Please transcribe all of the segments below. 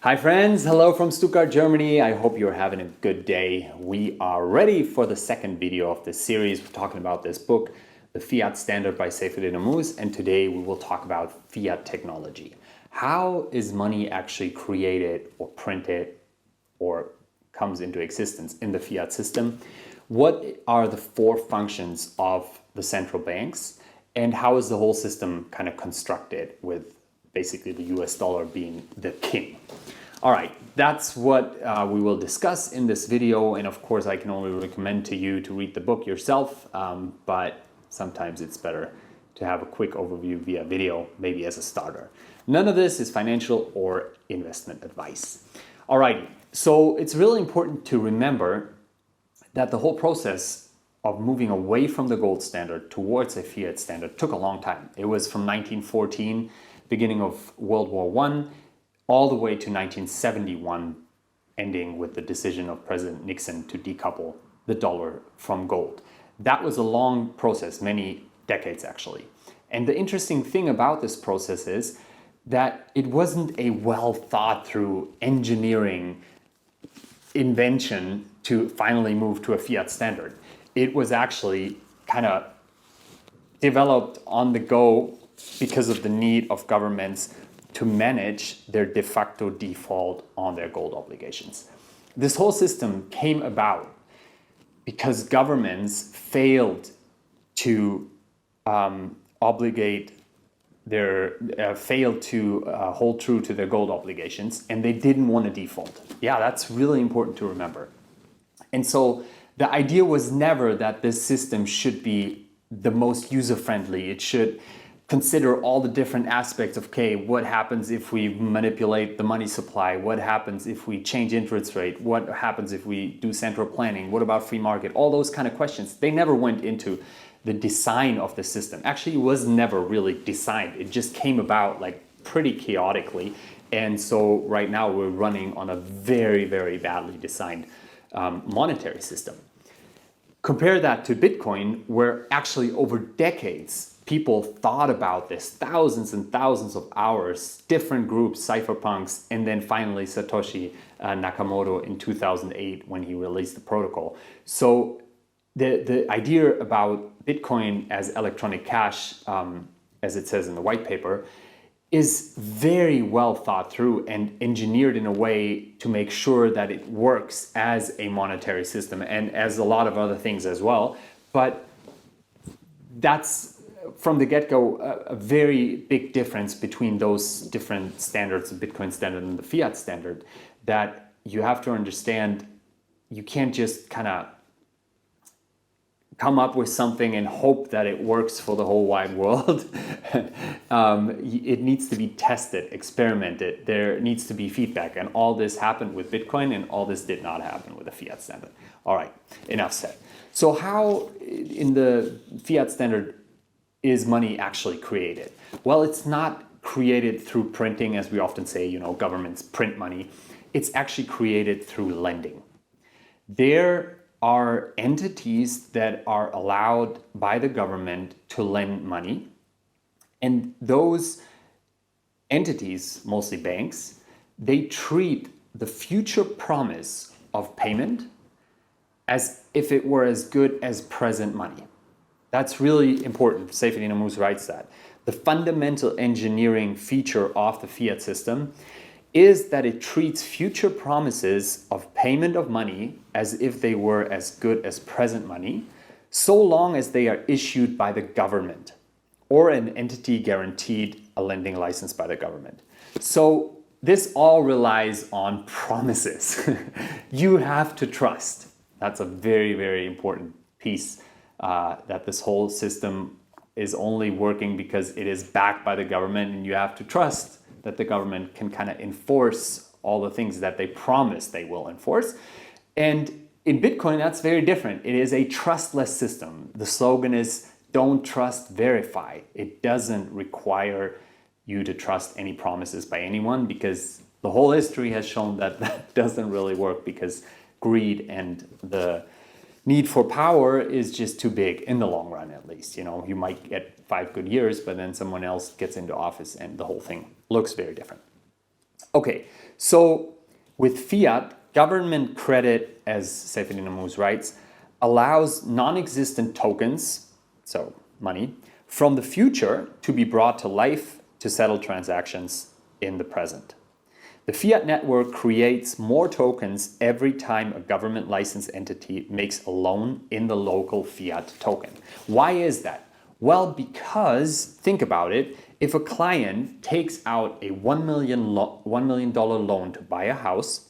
Hi friends, hello from Stuttgart, Germany. I hope you're having a good day. We are ready for the second video of this series. We're talking about this book, The Fiat Standard by Saifedean Ammous, and today we will talk about fiat technology. How is money actually created or printed or comes into existence in the fiat system? What are the four functions of the central banks? And how is the whole system kind of constructed with basically the US dollar being the king? All right, that's what we will discuss in this video. And of course, I can only recommend to you to read the book yourself, but sometimes it's better to have a quick overview via video, maybe as a starter. None of this is financial or investment advice. All right, so it's really important to remember that the whole process of moving away from the gold standard towards a fiat standard took a long time. It was from 1914, beginning of World War I, all the way to 1971, ending with the decision of President Nixon to decouple the dollar from gold. That was a long process, many decades actually. And the interesting thing about this process is that it wasn't a well thought through engineering invention to finally move to a fiat standard. It was actually kind of developed on the go because of the need of governments to manage their de facto default on their gold obligations. This whole system came about because governments failed to hold true to their gold obligations, and they didn't want to default. Yeah, that's really important to remember. And so the idea was never that this system should be the most user-friendly. It should consider all the different aspects of, okay, what happens if we manipulate the money supply? What happens if we change interest rate? What happens if we do central planning? What about free market? All those kind of questions. They never went into the design of the system. Actually, it was never really designed. It just came about like pretty chaotically. And so right now we're running on a very, very badly designed monetary system. Compare that to Bitcoin, where actually over decades, people thought about this, thousands and thousands of hours, different groups, cypherpunks, and then finally Satoshi Nakamoto in 2008 when he released the protocol. So the idea about Bitcoin as electronic cash, as it says in the white paper, is very well thought through and engineered in a way to make sure that it works as a monetary system and as a lot of other things as well. But that's from the get-go a very big difference between those different standards, the Bitcoin standard and the fiat standard, that you have to understand. You can't just kind of come up with something and hope that it works for the whole wide world. It needs to be tested, experimented. There needs to be feedback. And all this happened with Bitcoin, and all this did not happen with the fiat standard. All right, enough said. So how in the fiat standard is money actually created? Well, it's not created through printing, as we often say, governments print money. It's actually created through lending. There are entities that are allowed by the government to lend money. And those entities, mostly banks, they treat the future promise of payment as if it were as good as present money. That's really important. Saifedean Ammous writes that. The fundamental engineering feature of the fiat system is that it treats future promises of payment of money as if they were as good as present money, so long as they are issued by the government or an entity guaranteed a lending license by the government. So this all relies on promises. You have to trust. That's a very, very important piece, that this whole system is only working because it is backed by the government, and you have to trust that the government can kind of enforce all the things that they promise they will enforce. And in Bitcoin, that's very different. It is a trustless system. The slogan is, don't trust, verify. It doesn't require you to trust any promises by anyone, because the whole history has shown that that doesn't really work, because greed and the need for power is just too big in the long run, at least. You might get 5 good years, but then someone else gets into office and the whole thing looks very different. Okay, so with fiat, government credit, as Saifedean Ammous writes, allows non-existent tokens, so money, from the future to be brought to life to settle transactions in the present. The fiat network creates more tokens every time a government licensed entity makes a loan in the local fiat token. Why is that? Well, because, think about it, if a client takes out a $1 million loan to buy a house,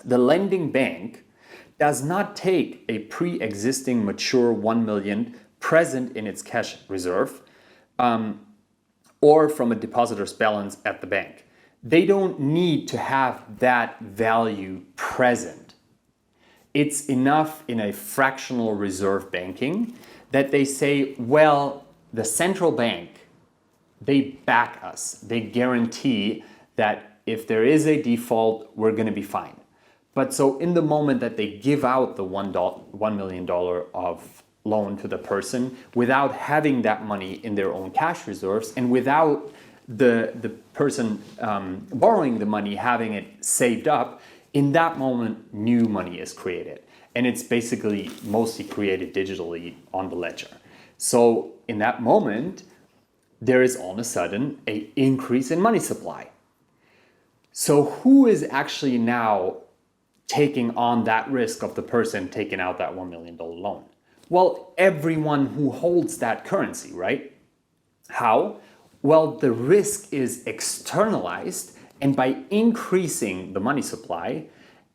the lending bank does not take a pre-existing mature 1 million present in its cash reserve or from a depositor's balance at the bank. They don't need to have that value present. It's enough in a fractional reserve banking that they say, well, the central bank, they back us. They guarantee that if there is a default, we're going to be fine. But so in the moment that they give out the $1 million of loan to the person without having that money in their own cash reserves and without the person borrowing the money having it saved up, in that moment new money is created. And it's basically mostly created digitally on the ledger. So in that moment, there is all of a sudden an increase in money supply. So who is actually now taking on that risk of the person taking out that $1 million loan? Well, everyone who holds that currency, right? How? Well, the risk is externalized, and by increasing the money supply,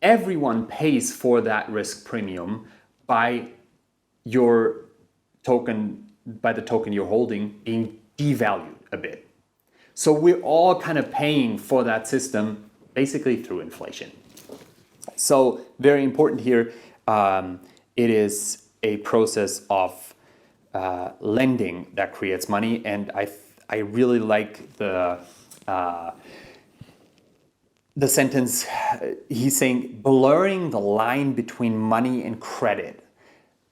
everyone pays for that risk premium by your token, by the token you're holding being devalued a bit. So we're all kind of paying for that system basically through inflation. So very important here, it is a process of lending that creates money, and I really like the sentence. He's saying blurring the line between money and credit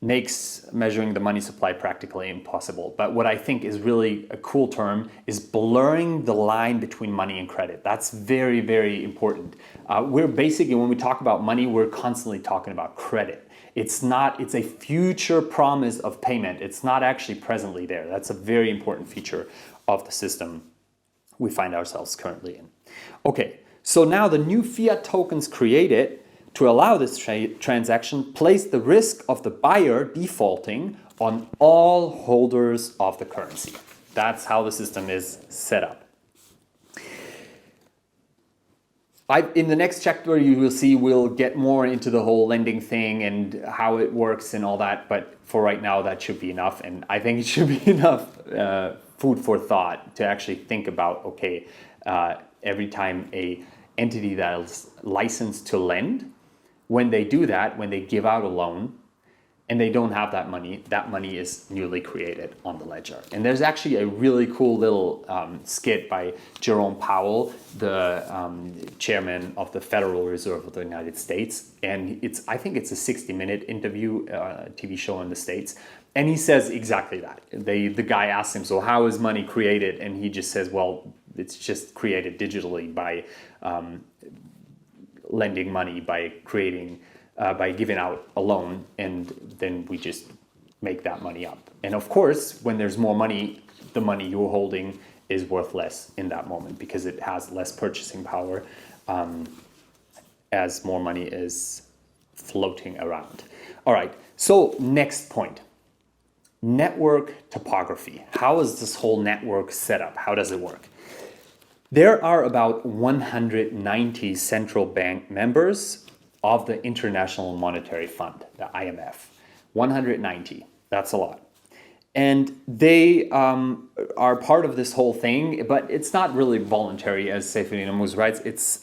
makes measuring the money supply practically impossible. But what I think is really a cool term is blurring the line between money and credit. That's very, very important. We're basically, when we talk about money, we're constantly talking about credit. It's a future promise of payment. It's not actually presently there. That's a very important feature of the system we find ourselves currently in. Okay, so now the new fiat tokens created to allow this transaction place the risk of the buyer defaulting on all holders of the currency. That's how the system is set up. In the next chapter, you will see we'll get more into the whole lending thing and how it works and all that. But for right now, that should be enough. And I think it should be enough food for thought to actually think about, okay, every time a entity that is licensed to lend, when they do that, when they give out a loan and they don't have that money is newly created on the ledger. And there's actually a really cool little skit by Jerome Powell, the chairman of the Federal Reserve of the United States. And I think it's a 60-minute interview, TV show in the States. And he says exactly that. The guy asks him, so how is money created? And he just says, well, it's just created digitally by lending money, by giving out a loan, and then we just make that money up. And of course, when there's more money, the money you're holding is worth less in that moment because it has less purchasing power as more money is floating around. All right, so next point. Network topography. How is this whole network set up? How does it work? There are about 190 central bank members of the International Monetary Fund, the IMF. 190, that's a lot. And they are part of this whole thing, but it's not really voluntary, as Saifedean Ammous writes. It's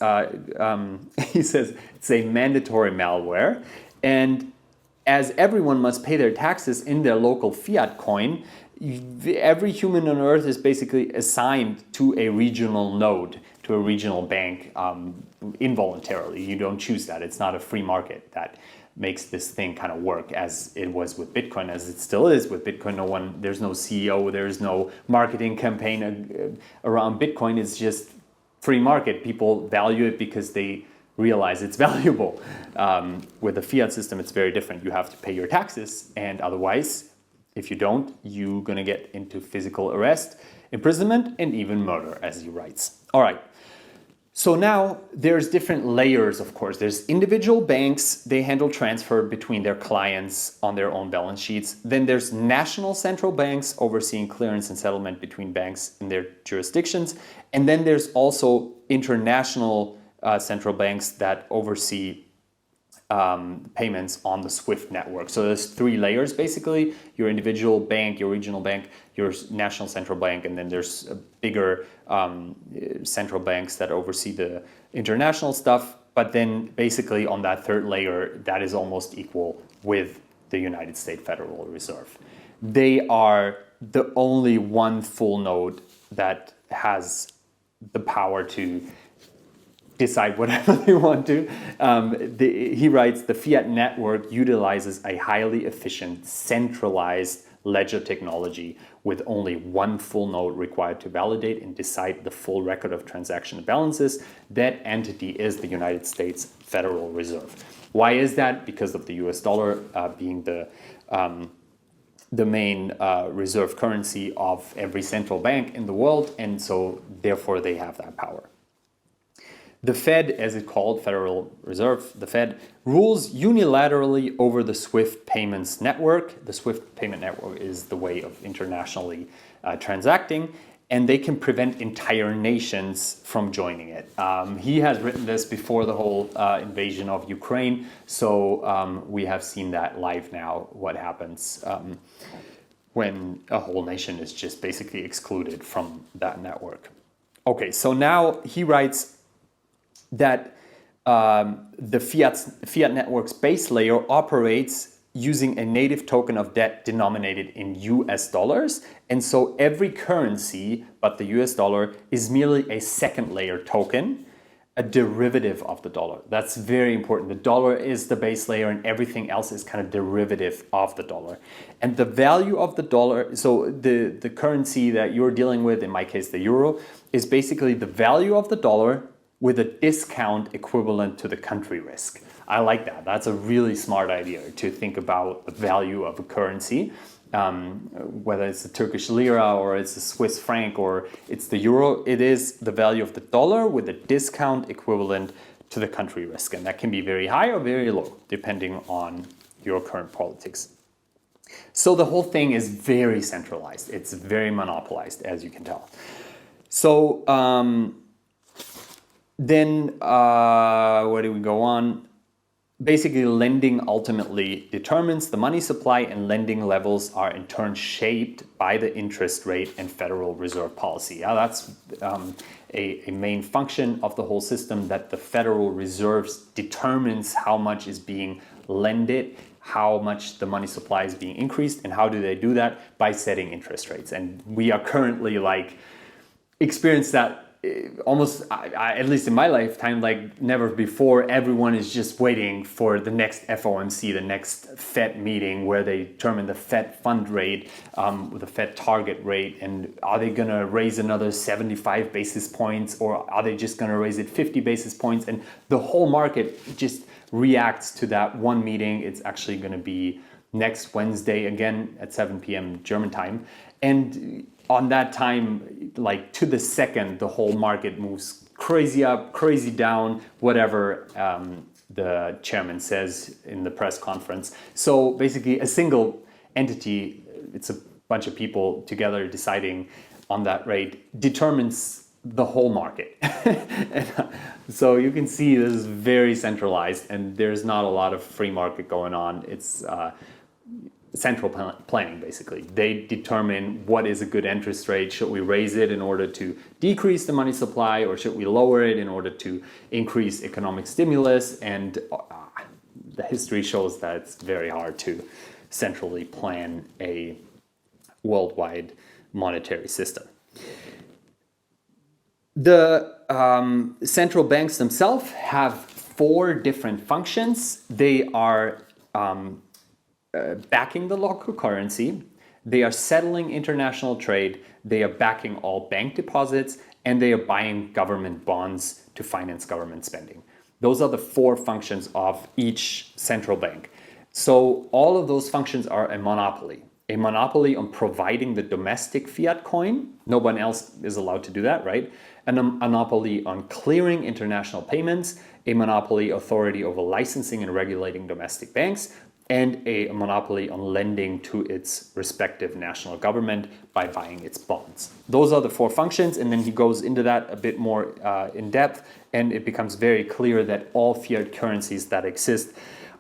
he says it's a mandatory malware, and as everyone must pay their taxes in their local fiat coin, every human on earth is basically assigned to a regional node, to a regional bank involuntarily. You don't choose that. It's not a free market that makes this thing kind of work as it was with Bitcoin, as it still is with Bitcoin. There's no CEO, there's no marketing campaign around Bitcoin. It's just free market, people value it because they realize it's valuable. With the fiat system, it's very different. You have to pay your taxes, and otherwise, if you don't, you're going to get into physical arrest, imprisonment, and even murder, as he writes. All right. So now there's different layers, of course. There's individual banks, they handle transfer between their clients on their own balance sheets. Then there's national central banks overseeing clearance and settlement between banks in their jurisdictions. And then there's also international central banks that oversee payments on the SWIFT network. So there's three layers basically: your individual bank, your regional bank, your national central bank, and then there's bigger central banks that oversee the international stuff. But then basically on that third layer, that is almost equal with the United States Federal Reserve. They are the only one full node that has the power to decide whatever they want to. He writes, the fiat network utilizes a highly efficient, centralized ledger technology with only one full node required to validate and decide the full record of transaction balances. That entity is the United States Federal Reserve. Why is that? Because of the US dollar being the main reserve currency of every central bank in the world, and so therefore they have that power. The Fed, as it's called, Federal Reserve, the Fed, rules unilaterally over the SWIFT payments network. The SWIFT payment network is the way of internationally transacting, and they can prevent entire nations from joining it. He has written this before the whole invasion of Ukraine, so we have seen that live now, what happens when a whole nation is just basically excluded from that network. Okay, so now he writes that the fiat network's base layer operates using a native token of debt denominated in US dollars. And so every currency but the US dollar is merely a second layer token, a derivative of the dollar. That's very important. The dollar is the base layer and everything else is kind of derivative of the dollar. And the value of the dollar, so the currency that you're dealing with, in my case the euro, is basically the value of the dollar with a discount equivalent to the country risk. I like that. That's a really smart idea, to think about the value of a currency, whether it's the Turkish lira or it's the Swiss franc or it's the euro. It is the value of the dollar with a discount equivalent to the country risk. And that can be very high or very low, depending on your current politics. So the whole thing is very centralized. It's very monopolized, as you can tell. So then where do we go on? Basically, lending ultimately determines the money supply, and lending levels are in turn shaped by the interest rate and Federal Reserve policy. That's a main function of the whole system, that the Federal Reserve determines how much is being lended, how much the money supply is being increased, and how do they do that? By setting interest rates. And we are currently experience that almost, at least in my lifetime, like never before. Everyone is just waiting for the next FOMC, the next Fed meeting, where they determine the Fed fund rate, the Fed target rate, and are they going to raise another 75 basis points, or are they just going to raise it 50 basis points? And the whole market just reacts to that one meeting. It's actually going to be next Wednesday again at 7 p.m. German time. And on that time, like to the second, the whole market moves crazy up, crazy down, whatever the chairman says in the press conference. So basically a single entity, it's a bunch of people together deciding on that rate, determines the whole market. So you can see this is very centralized and there's not a lot of free market going on. It's central planning, basically. They determine what is a good interest rate. Should we raise it in order to decrease the money supply, or should we lower it in order to increase economic stimulus? And the history shows that it's very hard to centrally plan a worldwide monetary system. The central banks themselves have 4 different functions. They are backing the local currency, they are settling international trade, they are backing all bank deposits, and they are buying government bonds to finance government spending. Those are the 4 functions of each central bank. So all of those functions are a monopoly on providing the domestic fiat coin. No one else is allowed to do that, right? And a monopoly on clearing international payments, a monopoly authority over licensing and regulating domestic banks, and a monopoly on lending to its respective national government by buying its bonds. Those are the 4 functions, and then he goes into that a bit more in depth, and it becomes very clear that all fiat currencies that exist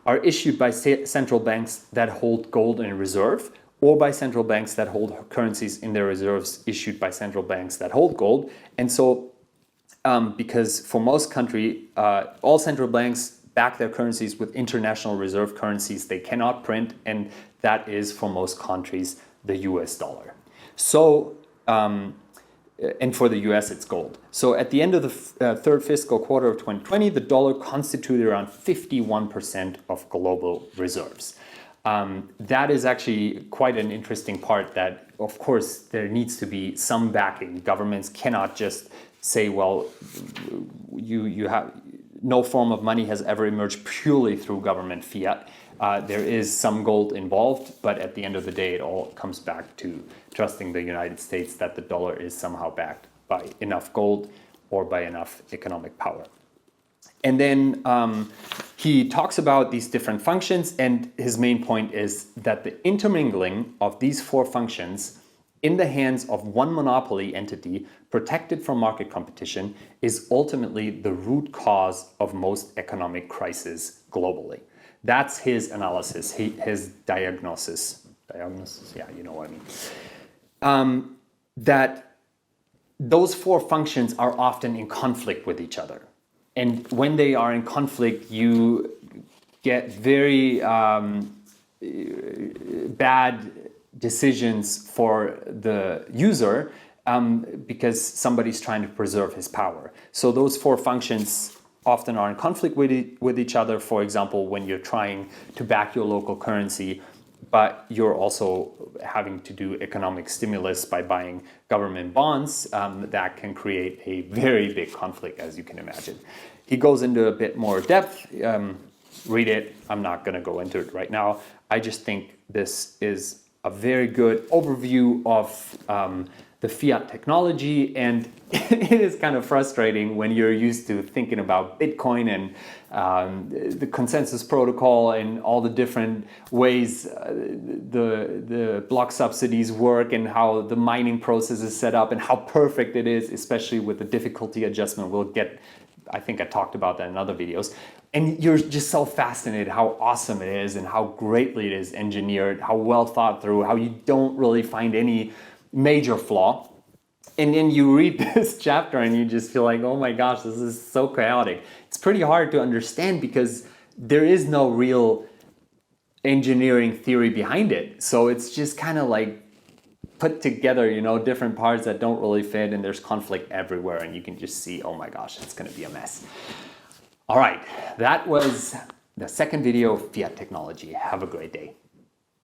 are issued by central banks that hold gold in reserve, or by central banks that hold currencies in their reserves issued by central banks that hold gold. And so, because for most countries, all central banks back their currencies with international reserve currencies they cannot print, and that is for most countries the US dollar. So, and for the US it's gold. So at the end of the third fiscal quarter of 2020, the dollar constituted around 51% of global reserves. That is actually quite an interesting part, that of course there needs to be some backing. Governments cannot just say, well, you have no form of money has ever emerged purely through government fiat. There is some gold involved, but at the end of the day, it all comes back to trusting the United States that the dollar is somehow backed by enough gold or by enough economic power. And then he talks about these different functions, and his main point is that the intermingling of these 4 functions in the hands of one monopoly entity protected from market competition is ultimately the root cause of most economic crises globally. That's his analysis, his diagnosis. Diagnosis, yeah, you know what I mean. That those 4 functions are often in conflict with each other. And when they are in conflict, you get very bad decisions for the user because somebody's trying to preserve his power. So those 4 functions often are in conflict with each other. For example, when you're trying to back your local currency, but you're also having to do economic stimulus by buying government bonds, that can create a very big conflict, as you can imagine. He goes into a bit more depth. Read it. I'm not going to go into it right now. I just think this is a very good overview of the fiat technology, and it is kind of frustrating when you're used to thinking about Bitcoin and the consensus protocol and all the different ways the block subsidies work and how the mining process is set up and how perfect it is, especially with the difficulty adjustment. We'll get, I think I talked about that in other videos. And you're just so fascinated how awesome it is and how greatly it is engineered, how well thought through, how you don't really find any major flaw. And then you read this chapter and you just feel like, oh my gosh, this is so chaotic. It's pretty hard to understand because there is no real engineering theory behind it. So it's just kind of like put together, you know, different parts that don't really fit, and there's conflict everywhere, and you can just see, oh my gosh, it's going to be a mess. All right, that was the second video of fiat technology. Have a great day.